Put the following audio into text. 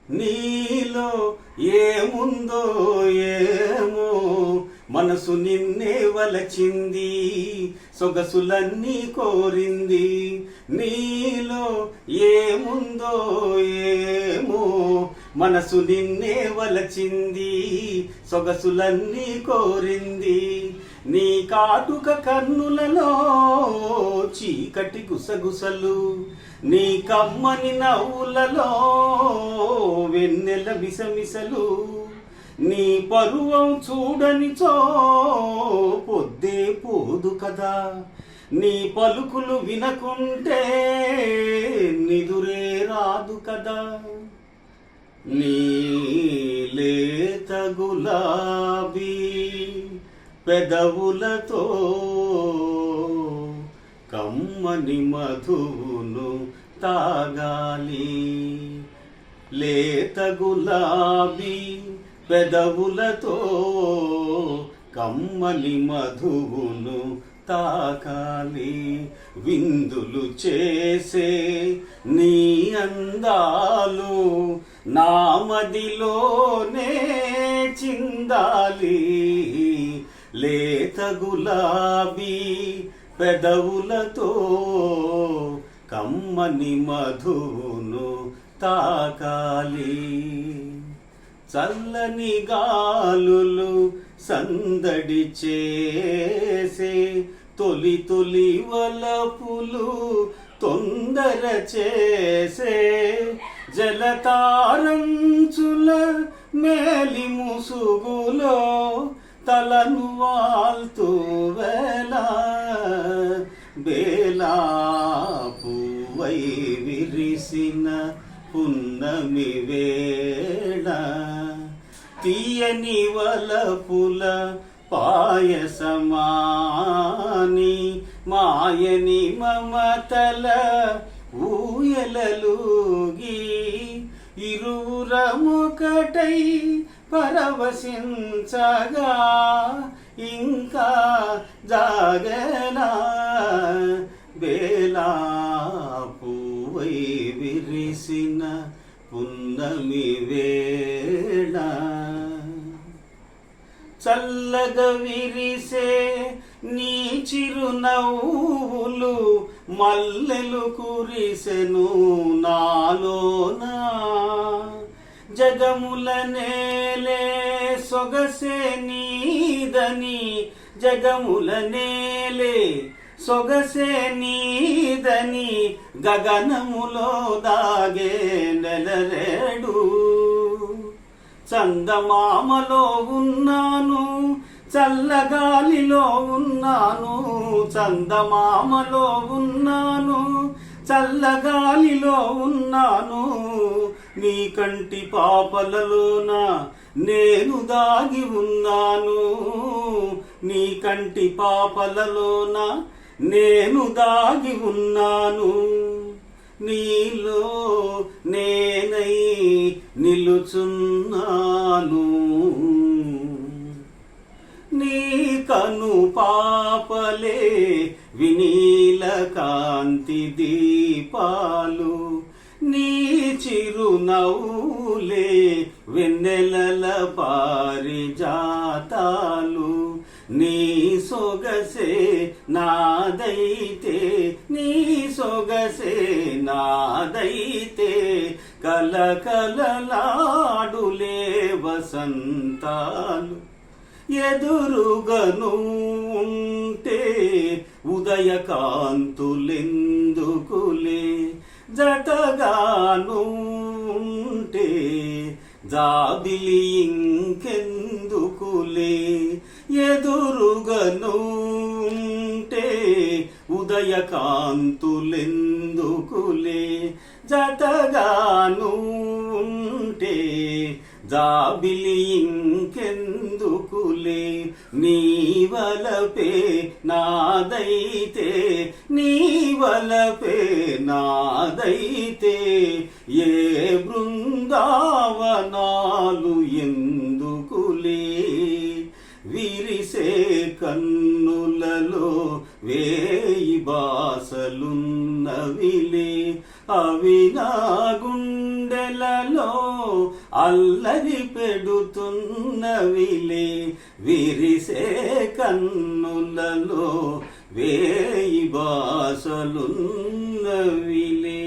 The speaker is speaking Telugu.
నీలో ఏముందో ఏమో మనసు నిన్నే వలచింది, సొగసులన్నీ కోరింది. నీలో ఏముందో ఏమో మనసు నిన్నే వలచింది, సొగసులన్నీ కోరింది. నీ కాటుక కన్నులలో చీకటి గుసగుసలు, నీ కమ్మని నవ్వులలో వెన్నెల మిసమిసలు. నీ పరువం చూడనిచో పొద్దే పోదు కదా, నీ పలుకులు వినకుంటే నిదురే రాదు కదా. నీ లేత గులాబీ పెదవులతో కమ్మని మధువును తాగాలి. లేత గులాబీ పెదవులతో కమ్మని మధువును తాకాలి. విందులు చేసే నీ అందాలు నా మదిలోనే చిందాలి. లేత గులాబీ పెదవులతో కమ్మని మధువును తాకాలి. చల్లని గాలులు సందడి చేసే తొలి తొలి వలపులు తొందర చేసే జలతారంచుల మేలి ముసుగులో తలను వాల్తూ వేళ బేలా పువ్వై విరిసిన పున్నమి వేళ తీయని వలపుల పాయసమాని మాయని మమతల ఊయలలుగి ఇరువురముకటై పరవశించగా ఇంకా జాగనా బేలా పువ్వై విరిసిన పున్నమి వేళ. చల్లగా విరిసే నీ చిరునవ్వులు మల్లెలు కురిసెను నాలోనా. జగముల నేలే సొగసే నీదని, జగముల నేలే సొగసే నీదని గగనములో దాగే నెలరేడు. చందమామలో ఉన్నాను చల్లగాలిలో ఉన్నాను, చందమామలో ఉన్నాను చల్లగాలిలో ఉన్నాను. నీ కంటి పాపలలోన నేను దాగి ఉన్నాను, నీ కంటి పాపలలోన నేను దాగి ఉన్నాను. నీలో నేనై నిలుచున్నాను, నీ కను పాపలే వినీల కాంతి దీపాలు, నీ చిరునవ్వులే వెన్నెలల పారిజాతాలు. నీ సొగసే నాదైతే, నీ సొగసే నాదైతే కలకలలాడులే వసంతాలు. ఎదురుగను ఉంటే ఉదయకాంతులెందుకులే, జతగాను ఉంటే జాబిలి ఇంకెందుకులే. ఎదురుగను ఉంటే ఉదయకాంతులెందుకులే, జతగాను ఉంటే జాబిలి ఇంకెందుకులే. నీ వలపే నాదైతే, నీ వలపే నాదైతే ఏ బృందావనాలు ఎందుకులే. విరిసే కన్నులలో వేయి బాసలున్నవిలే, అవి నా గుండెలలో అల్లరి పెడుతున్నవిలే విరిసే కన్నులలో వేయి బాసలున్నవిలే